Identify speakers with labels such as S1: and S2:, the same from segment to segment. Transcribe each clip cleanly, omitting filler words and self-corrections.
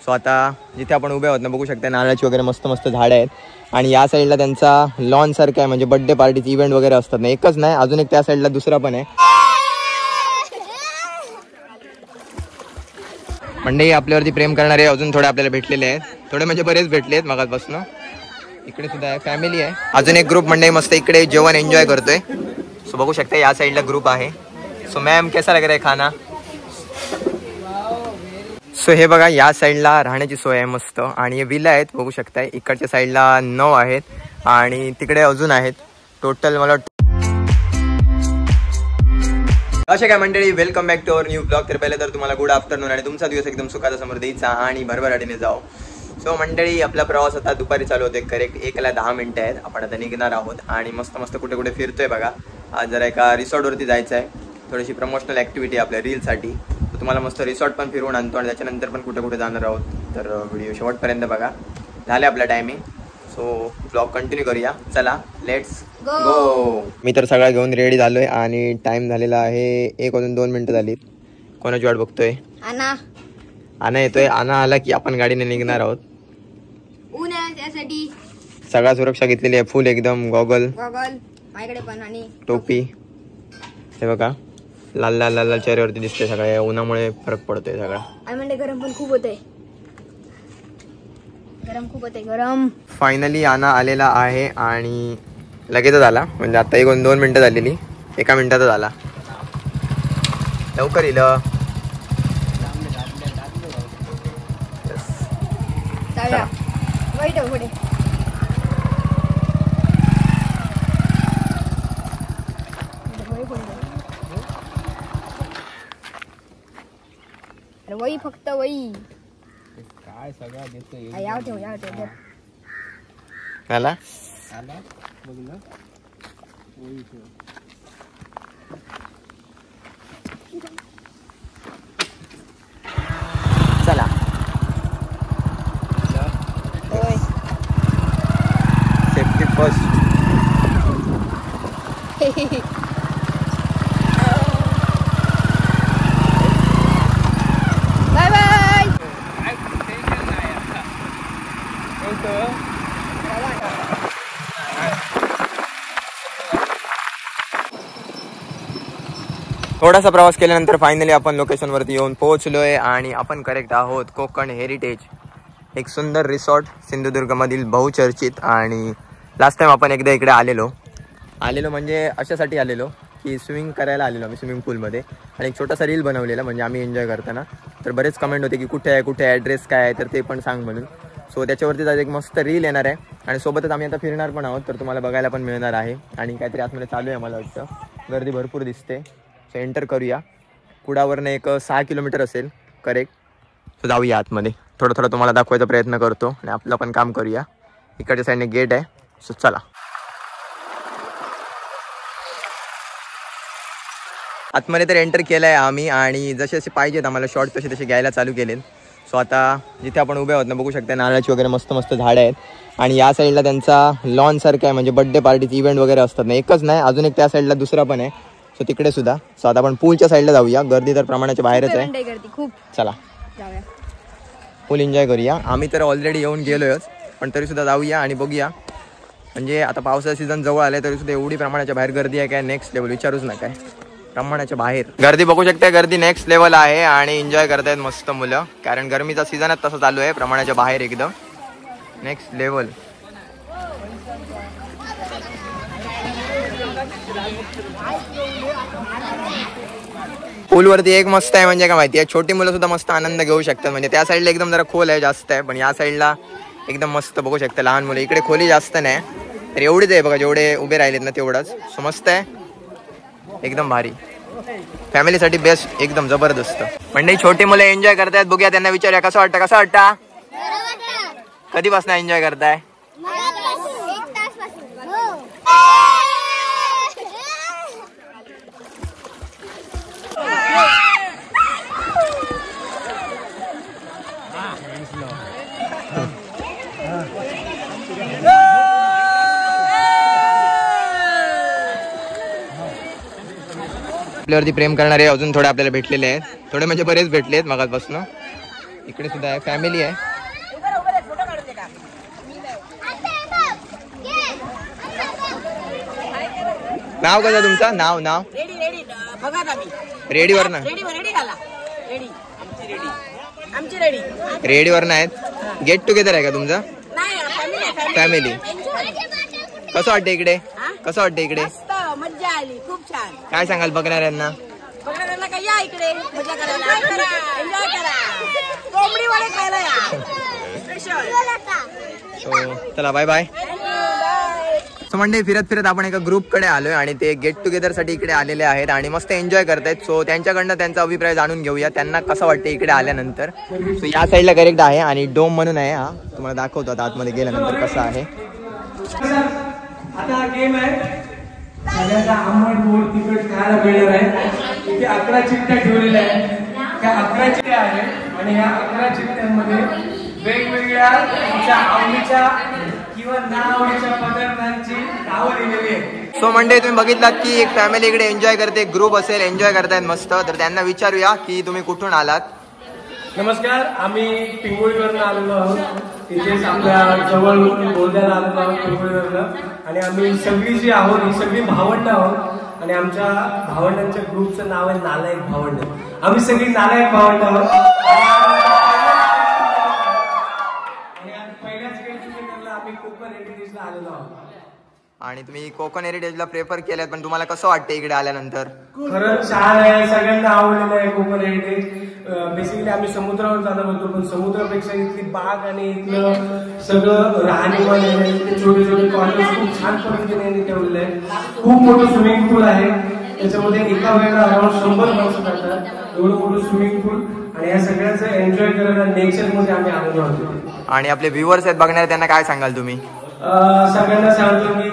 S1: So आता जिथे आपण उभे आहोत ना बघू शकता नारळाची वगैरे मस्त मस्त झाडं आहेत. आणि या साईडला त्यांचा लॉन सारखं आहे, म्हणजे बर्थडे पार्टीचे इव्हेंट वगैरे असतात ना. एकच नाही, अजून एक त्या साईडला दुसरा पण आहे. मंडळी आपल्यावरती प्रेम करणारे अजून थोडे आपल्याला भेटलेले आहेत. थोडे म्हणजे बरेच भेटले आहेत मगापासून. इकडे सुद्धा आहे, फॅमिली आहे. अजून एक ग्रुप मंडळी मस्त इकडे जेवण एन्जॉय करतोय. सो बघू शकता या साईडला ग्रुप आहे. सो मॅम कैसा लग रहा है खाना? सो हे बघा या साईडला राहण्याची सोय आहे मस्त. आणि हे विला आहेत बघू शकताय. इकडच्या साईडला 9 आहेत आणि तिकडे अजून आहेत. टोटल मला अशा काय मंडळी, welcome back to our new blog. तर पहिले तर तुम्हाला गुड आफ्टरनून आणि तुमचा दिवस एकदम सुखाचा समृद्धीचा आणि भरभराटीने जाओ. सो मंडळी आपला प्रवास आता दुपारी चालू होते. करेक्ट 1:10 आहेत. आपण आता निघणार आहोत आणि मस्त मस्त कुठे कुठे फिरतोय बघा. आज जरा एका रिसॉर्टवरती जायचं आहे. थोडीशी प्रमोशनल ॲक्टिव्हिटी आपल्या रीलसाठी. तर तुम्हाला मस्त रिसॉर्ट पण फिरवून आणतो आणि त्याच्यानंतर पण कुठे कुठे जाणार आहोत. तर व्हिडिओ शेवटपर्यंत बघा. झाले आपला टायमिंग. सो ब्लॉग कंटिन्यू करूया. चला लेट्स गो. मी तर सगळा घेऊन रेडी झालोय आणि टाइम झालेला आहे 1:02 झालीत. कोणाची वाट बघतोय? आना येतोय. आना आला की आपण गाडीने निघणार आहोत.
S2: त्यासाठी
S1: सगळा सुरक्षा घेतलेली आहे. फुल एकदम गॉगल
S2: माझ्याकडे पण आणि
S1: टोपी. हे बघा लाल लाल लाल लाल चेहऱ्यावरती दिसते. सगळ्या उन्हामुळे फरक पडतोय सगळा.
S2: आणि म्हणजे गरम पण खूप होतंय. गरम
S1: फायनली आना आलेला आहे आणि लगेचच आला. म्हणजे आता 1-2 मिनिटं झालेली. 1 मिनिटातच आला. लवकर येईल.
S2: पुढे वही फक्त वही
S3: काय सगळं देतोय.
S2: याव ठेव
S1: आला
S3: आला बघ ना. वही ठेव.
S1: चला सेफ्टी फर्स्ट.
S2: Bye bye.
S1: थोडासा प्रवास केल्यानंतर फायनली आपण लोकेशनवरती येऊन पोहोचलोय आणि आपण करेक्ट आहोत कोकण हेरिटेज. एक सुंदर रिसॉर्ट सिंधुदुर्गमधील बहुचर्चित. आणि लास्ट टाइम आपण एकदा इकडे आलेलो म्हणजे अशासाठी आलेलो की स्विमिंग करायला आलेलो आम्ही स्विमिंग पूलमध्ये. आणि एक छोटासा रील बनवलेला म्हणजे आम्ही एन्जॉय करताना. तर बरेच कमेंट होते की कुठे आहे ॲड्रेस काय आहे तर ते पण सांग म्हणून. सो त्याच्यावरतीच आज एक मस्त रील येणार आहे. आणि सोबतच आम्ही आता फिरणार पण आहोत. तर तुम्हाला बघायला पण मिळणार आहे. आणि काहीतरी आतमध्ये चालू आहे मला वाटतं. गर्दी भरपूर दिसते. सो एंटर करूया. कुडावरनं एक 6 किलोमीटर असेल करेक्ट. सो जाऊया आतमध्ये. थोडं तुम्हाला दाखवायचा प्रयत्न करतो आणि आपलं पण काम करूया. इकडच्या साईडने गेट आहे. सो चला आतमध्ये तर एंटर केलं आहे आम्ही. आणि जसे जसे पाहिजेत आम्हाला शॉर्ट तसे घ्यायला चालू केलेत. सो आता जिथे आपण उभे आहोत ना बघू शकता नारळाची वगैरे मस्त मस्त झाडं आहेत. आणि या साईडला त्यांचा लॉन सारखं आहे, म्हणजे बर्थडे पार्टीचे इव्हेंट वगैरे असतात ना. एकच नाही, अजून एक त्या साईडला दुसरा पण आहे. सो तिकडे सुद्धा. सो आता आपण पूलच्या साईडला जाऊया. गर्दी तर प्रमाणाच्या बाहेरच आहे. चला फुल एन्जॉय करूया. आम्ही तर ऑलरेडी येऊन गेलोयच पण तरी सुद्धा जाऊया आणि बघूया. म्हणजे आता पावसाचा सीझन जवळ आलाय तरी सुद्धा एवढी प्रमाणाच्या बाहेर गर्दी आहे काय नेक्स्ट लेवल. विचारूच नका. प्रमाणाच्या बाहेर गर्दी बघू शकता. गर्दी नेक्स्ट लेवल आहे आणि एन्जॉय करतायत मस्त मुलं. कारण गरमीचा सीझनच तसं चालू आहे. प्रमाणाच्या बाहेर एकदम नेक्स्ट लेवल. पूलवरती एक मस्त आहे म्हणजे काय माहिती आहे, छोटी मुलं सुद्धा मस्त आनंद घेऊ शकतात. म्हणजे त्या साईडला एकदम जरा खोल आहे जास्त आहे, पण या साईडला एकदम मस्त बघू शकता लहान मुलं. इकडे खोली जास्त नाही तर एवढीच आहे बघा. जेवढे उभे राहिलेत ना तेवढंच. सो मस्त आहे एकदम भारी. फॅमिलीसाठी बेस्ट एकदम जबरदस्त. म्हणजे छोटी मुलं एन्जॉय करतायत. बघूया त्यांना विचारूया कसं वाटतं. कधीपासून एन्जॉय करताय? आपल्यावरती प्रेम करणारे अजून थोडे आपल्याला भेटलेले आहेत. थोडे म्हणजे बरेच भेटलेत मगापासून. इकडे सुद्धा आहे, फॅमिली आहे. नाव कसं तुमचं? नाव रेडीवर ना? रेडीवर आहेत. गेट टुगेदर आहे का तुमचं? फॅमिली. कसं वाटतं इकडे? कसं वाटतं इकडे?
S2: मज्जा आली, खूप छान.
S1: काय सांगाल बघणाऱ्यांना?
S2: बघणाऱ्यांना काय या इकडे मजा करायला, एन्जॉय करा, कोंबडी वडे खायला या.
S1: चला बाय बाय. सो मंडळी फिरत फिरत आपण एका ग्रुप कडे आलोय आणि ते गेट टुगेदर साठी इकडे आलेले आहेत आणि मस्त एन्जॉय करतायत. सो त्यांच्याकडनं त्यांचा अभिप्राय जाणून घेऊया, त्यांना कसं वाटतं इकडे आल्यानंतर. सो या साईडला करेक्ट आहे आणि डोम म्हणून आहे, हा तुम्हाला दाखवतो आता आतमध्ये गेल्यानंतर कसं आहे.
S3: आता हा गेम आहे, सगळ्यांना आंबट गोड तिखट खायला मिळणार आहे. इथे 11 चिठ्ठ्या ठेवलेल्या आहेत. त्या 11 चिठ्ठ्या आहेत आणि या 11 चिठ्ठ्यांमध्ये वेगवेगळ्या तुमच्या आवडीच्या किंवा ना आवडीच्या पदार्थांची नावं लिहिलेली आहेत.
S1: सो मंडळी तुम्ही बघितलात की एक फॅमिली इकडे एन्जॉय करते, ग्रुप असेल एन्जॉय करतायत मस्त. तर त्यांना विचारूया की तुम्ही कुठून आलात.
S3: नमस्कार, आम्ही पिंगोळीवरून आलेलो आहोत. इथेच आपल्या जवळ बोलद्याला आलेलो आहोत पिंगोळीवरनं. आणि आम्ही सगळी जी आहोत ही सगळी भावंड आहोत आणि आमच्या भावंडांच्या ग्रुपचं नाव आहे नालायक भावंड. आम्ही सगळी नालायक भावंड आहोत. आम्ही कोकण हेरिटेजला आलेलो आहोत
S1: आणि तुम्ही कोकण हेरिटेजला प्रेफर केल्यात, पण तुम्हाला कसं वाटतं इकडे आल्यानंतर?
S3: खरंच छान आहे, सगळ्यांना आवडलेलं आहे कोकण हेरिटेज. बेसिकली आम्ही समुद्रावर जाणार होतो, पण समुद्रापेक्षा इथली बाग आणि इथलं सगळं राहणीमान आहे, छोटे छोटे कॉटेज खूप छान पद्धतीने ठेवलेले आहे. खूप मोठं स्विमिंग पूल आहे, त्याच्यामध्ये एका वेळेला अराउंड 100 माणसं जातात. एवढं मोठं स्विमिंग पूल आणि या सगळ्याचं एन्जॉय करायला नेचर मध्ये आम्ही आलेलो होतो.
S1: आणि आपले व्ह्युअर्स आहेत बघणारे, त्यांना काय सांगाल तुम्ही?
S3: सगळ्यांना सांगतो की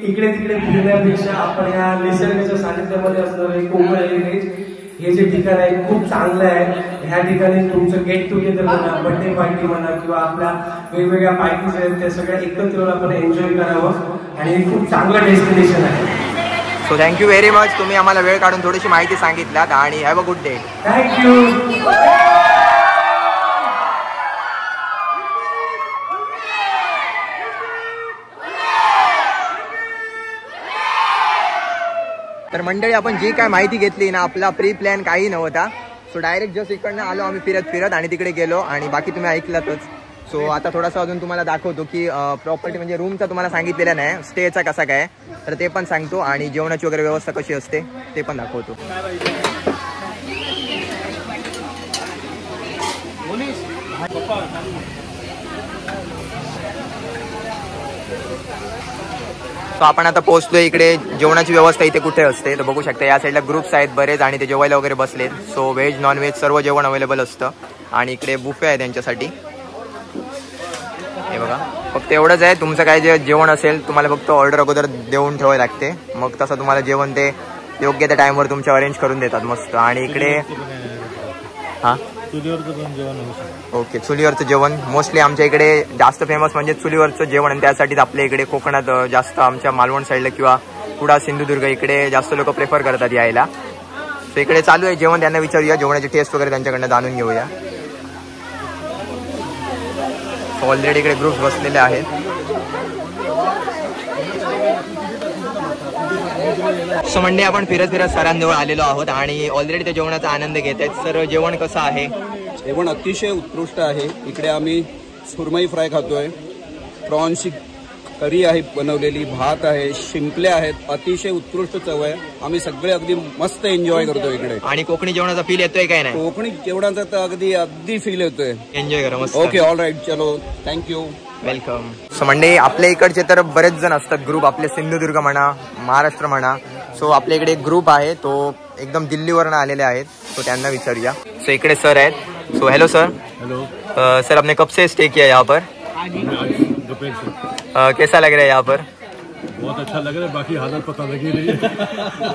S3: इकडे तिकडे फिरण्यापेक्षा आपण या निसर्गाच्या सानिध्यामध्ये असणारे कोकण हेरिटेज हे जे ठिकाण आहे खूप चांगलं आहे. ह्या ठिकाणी तुमचं गेट टुगेदर म्हणा, बर्थडे पार्टी म्हणा किंवा आपल्या वेगवेगळ्या पार्टीज आहेत त्या सगळ्या एकत्र येऊन आपण एन्जॉय करावं आणि खूप चांगलं डेस्टिनेशन आहे.
S1: सो थँक्यू व्हेरी मच, तुम्ही आम्हाला वेळ काढून थोडीशी माहिती सांगितल्यात आणि have a good day.
S3: Thank you.
S1: तर मंडळी आपण जी काय माहिती घेतली ना, आपला प्री प्लॅन काही नव्हता. सो डायरेक्ट जस्ट इकडनं आलो आम्ही फिरत फिरत आणि तिकडे गेलो आणि बाकी तुम्ही ऐकलातच. सो आता थोडासा अजून तुम्हाला दाखवतो की प्रॉपर्टी म्हणजे रूमचा तुम्हाला सांगितलेला नाही, स्टेचा कसा काय तर ते पण सांगतो आणि जेवणाची वगैरे व्यवस्था कशी असते ते पण दाखवतो. सो आपण आता पोहोचलोय इकडे. जेवणाची व्यवस्था इथे कुठे असते तर बघू शकता, या साईडला ग्रुप्स आहेत बरेच आणि ते जेवायला वगैरे बसलेत. सो व्हेज नॉन व्हेज सर्व जेवण अवेलेबल असतं आणि इकडे बुफे आहे त्यांच्यासाठी. हे बघा, फक्त एवढंच आहे, तुमचं काय जे जेवण असेल तुम्हाला फक्त ऑर्डर अगोदर देऊन ठेवावी लागते, मग तसं तुम्हाला जेवण ते योग्य त्या टाईमवर तुमच्या अरेंज करून देतात मस्त. आणि इकडे हां ओके, चुलीवरचं जेवण मोस्टली आमच्या इकडे जास्त फेमस म्हणजे चुलीवरचं जेवण आणि त्यासाठीच आपल्या इकडे कोकणात जास्त आमच्या मालवण साईडला किंवा कुडाळ सिंधुदुर्ग इकडे जास्त लोक प्रेफर करतात यायला. सो इकडे चालू आहे जेवण, त्यांना विचारूया, जेवणाची टेस्ट वगैरे त्यांच्याकडनं जाणून घेऊया. ऑलरेडी इकडे ग्रुप्स बसलेले आहेत. सो मंडे आपण फिरत फिरत सरांजवळ आलेलो आहोत आणि ऑलरेडी त्या जेवणाचा आनंद घेत आहेत. सर जेवण कसं आहे?
S4: जेवण अतिशय उत्कृष्ट आहे. इकडे आम्ही सुरमई फ्राय खातोय, प्रॉन्सची करी आहे बनवलेली, भात आहे, शिंपल्या आहेत, अतिशय उत्कृष्ट चव आहे. आम्ही सगळे अगदी मस्त एन्जॉय करतो इकडे.
S1: आणि कोकणी जेवणाचा फील येतोय काय? नाही,
S4: कोकणी जेवणाचा तर अगदी फील येतोय.
S1: एन्जॉय करा मस्त.
S4: ओके, ऑल राईट, चलो, थँक्यू,
S1: वेलकम. सो मंडे आपल्या इकडचे तर बरेच जण असतात ग्रुप, आपले सिंधुदुर्ग म्हणा, महाराष्ट्र म्हणा. सो आपल्या इकडे एक ग्रुप आहे, तो एकदम दिल्लीवरून आलेले आहेत. सो त्यांना विचारूया. सो इकडे सर आहेत. So hello sir.
S5: Hello
S1: sir, आपने कब से स्टे किया यहाँ पर?
S5: दोपहर से।
S1: कैसा लग रहा है यहाँ पर?
S5: बहुत अच्छा लग रहा है, बाकी हालत पता लगी रही है।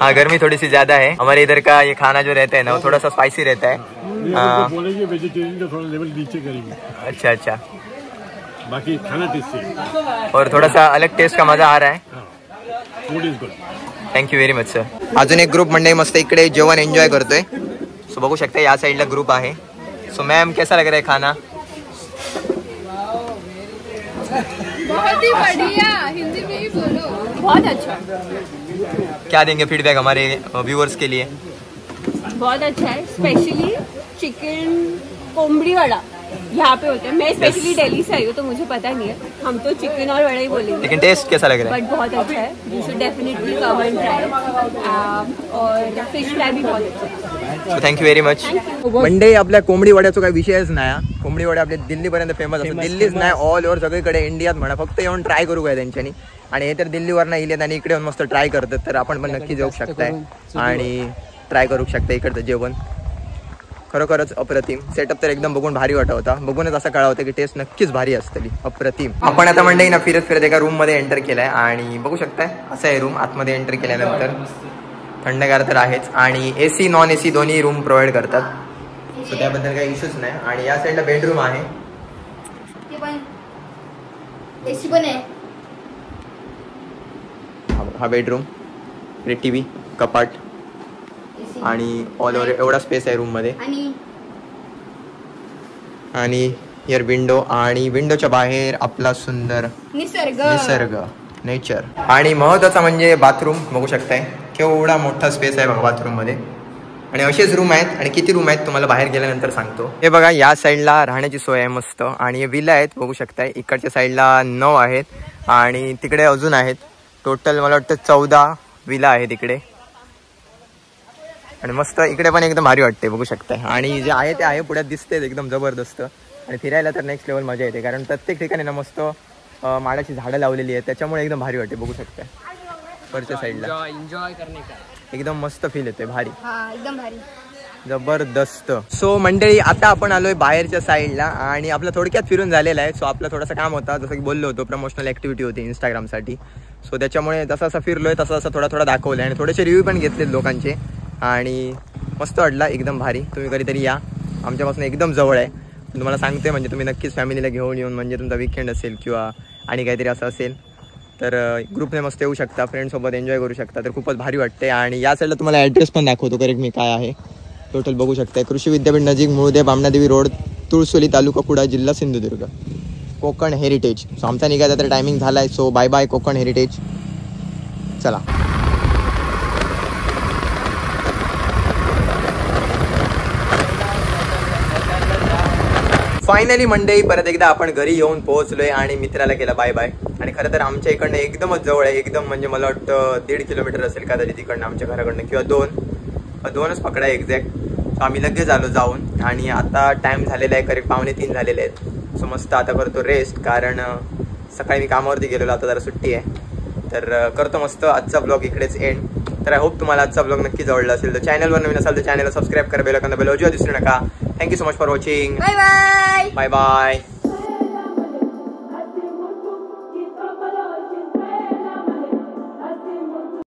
S1: हाँ, गर्मी थोड़ी सी ज्यादा है. हमारे इधर का ये खाना जो रहता है ना, वो थोड़ा सा स्पाइसी रहता है.
S5: बोलेंगे वेजिटेरियन का थोड़ा लेवल नीचे करेंगे.
S1: अच्छा अच्छा,
S5: बाकी खाना टेस्टी है
S1: और थोड़ा सा अलग टेस्ट का मजा आ रहा है.
S5: Food is good.
S1: Thank you very much sir. अजून एक ग्रुप मंडळी मस्त इकडे जेवण एन्जॉय करतोय. सो बघू शकता या साईडला ग्रुप आहे. सो मैम कैसा लग रहा है खाना?
S6: बहुत ही बढ़िया, हिंदी में ही बोलो। बहुत अच्छा।
S1: क्या देंगे फीडबैक हमारे व्यूअर्स के लिए?
S2: बहुत अच्छा है, स्पेशली चिकन कोम्बड़ी वड़ा यहाँ पे होता है। मैं स्पेशली दिल्ली से आई हूँ तो मुझे पता नहीं है, हम तो चिकन और वड़ा ही बोलेंगे।
S1: लेकिन टेस्ट कैसा लग रहा है?
S2: बट बहुत अच्छा है, you should definitely come and try. और फिश फ्राय भी बहुत अच्छा है।
S1: Thank you very much. मंडे आपल्या कोंबडी वड्याचा काही विषयच नाही. कोंबडी वडे आपल्या दिल्लीपर्यंत फेमस असतात. दिल्लीच नाही, ऑल ओव्हर सगळीकडे इंडियात म्हणा. फक्त येऊन ट्राय करू काय त्यांच्यानी. आणि हे तर दिल्लीवर नाही इलेत आणि इकडे येऊन मस्त ट्राय करतात. तर आपण पण नक्की जाऊ शकताय आणि ट्राय करू शकता इकडचं जेवण. खरोखरच अप्रतिम. सेटअप तर एकदम बघून भारी वाटत होता. बघूनच असं कळा होतं की टेस्ट नक्कीच भारी असतली. अप्रतिम. आपण आता मंडई ना फिरत फिरत एका रूम मध्ये एंटर केलाय आणि बघू शकताय असं आहे रूम. आतमध्ये एंटर केल्यानंतर थंडगार तर आहेच आणि AC नॉन AC दोन्ही रूम प्रोव्हाइड करतात. सो त्याबद्दल काही इश्यूज नाही. आणि या साईडला बेडरूम आहे.
S6: AC पण आहे.
S1: हा बेडरूम. TV, कपाट आणि ऑल ओव्हर एवढा स्पेस आहे रूम मध्ये. आणि हिअर विंडो आणि विंडोच्या बाहेर आपला सुंदर निसर्ग नेचर. आणि महत्वाचा म्हणजे बाथरूम. बघू शकताय केवढा मोठा स्पेस आहे बघा बाथरूम मध्ये. आणि असेच रूम आहेत. आणि किती रूम आहेत तुम्हाला बाहेर गेल्यानंतर सांगतो. हे बघा या साईडला राहण्याची सोय आहे मस्त. आणि हे विला आहेत बघू शकताय. इकडच्या साईडला 9 आहेत आणि तिकडे अजून आहेत. टोटल मला वाटतं 14 विला आहेत इकडे. आणि मस्त इकडे पण एकदम भारी वाटते बघू शकताय. आणि जे आहे ते आहे पुढ्यात दिसते एकदम जबरदस्त. आणि फिरायला तर नेक्स्ट लेवल मजा येते कारण प्रत्येक ठिकाणी ना मस्त माडाची झाडं लावलेली आहेत. त्याच्यामुळे एकदम भारी वाटते बघू शकताय. वरच्या साईडला एन्जॉय करणे एकदम मस्त फील येते. भारी
S6: एकदम भारी
S1: जबरदस्त. सो मंडळी आता आपण आलोय बाहेरच्या साईडला आणि आपलं थोडक्यात फिरून झालेलं आहे. सो आपलं थोडंसं काम होता जसं की बोललो होतो प्रमोशनल ऍक्टिव्हिटी होती इंस्टाग्रामसाठी. सो त्याच्यामुळे जसं असं फिरलोय तसं असं थोडा दाखवलं आणि थोडेसे रिव्ह्यू पण घेतलेत लोकांचे आणि मस्त वाटला एकदम भारी. तुम्ही कधीतरी या, आमच्यापासून एकदम जवळ आहे. तुम्हाला सांगते म्हणजे तुम्ही नक्कीच फॅमिलीला घेऊन येऊन म्हणजे तुमचा वीकेंड असेल किंवा आणि काहीतरी असं असेल तर ग्रुपने मस्त येऊ शकता. फ्रेंडसोबत एन्जॉय करू शकता. तर खूपच भारी वाटते. आणि या साईडला तुम्हाला ॲड्रेस पण दाखवतो करेक्ट मी काय आहे. टोटल बघू शकता. कृषी विद्यापीठ नजीक मुळदे बामणादेवी रोड तुळसोली तालुका कुडा जिल्हा सिंधुदुर्ग. कोकण हेरिटेज. सो आमचा निघायचा तर टायमिंग झाला आहे. So bye bye Kokan heritage. चला. फायनली मंडई परत एकदा आपण घरी येऊन पोहोचलोय आणि मित्राला केला बाय बाय. आणि खरं तर आमच्या इकडनं एकदमच जवळ आहे. एकदम म्हणजे मला वाटतं 1.5 किलोमीटर असेल कदाचित तिकडनं आमच्या घराकडनं किंवा 2च पकडा एक्झॅक्ट. सो आम्ही लगेच आलो जाऊन. आणि आता टाइम झालेला आहे करेक्ट 2:45 झालेले आहेत. सो मस्त आता करतो रेस्ट कारण सकाळी मी कामावरती गेलेलो. आता जरा सुट्टी आहे तर करतो मस्त आजचा ब्लॉग इकडेच एंड. तर आय होप तुम्हाला आजचा ब्लॉग नक्की आवडला असेल. तर चॅनलवर नवीन असाल तर चॅनलला सबस्क्राईब करा. बेल आयकॉन दाबायला अजिबात विसरू नका. Thank you so much for watching.
S6: Bye bye.
S1: Bye bye.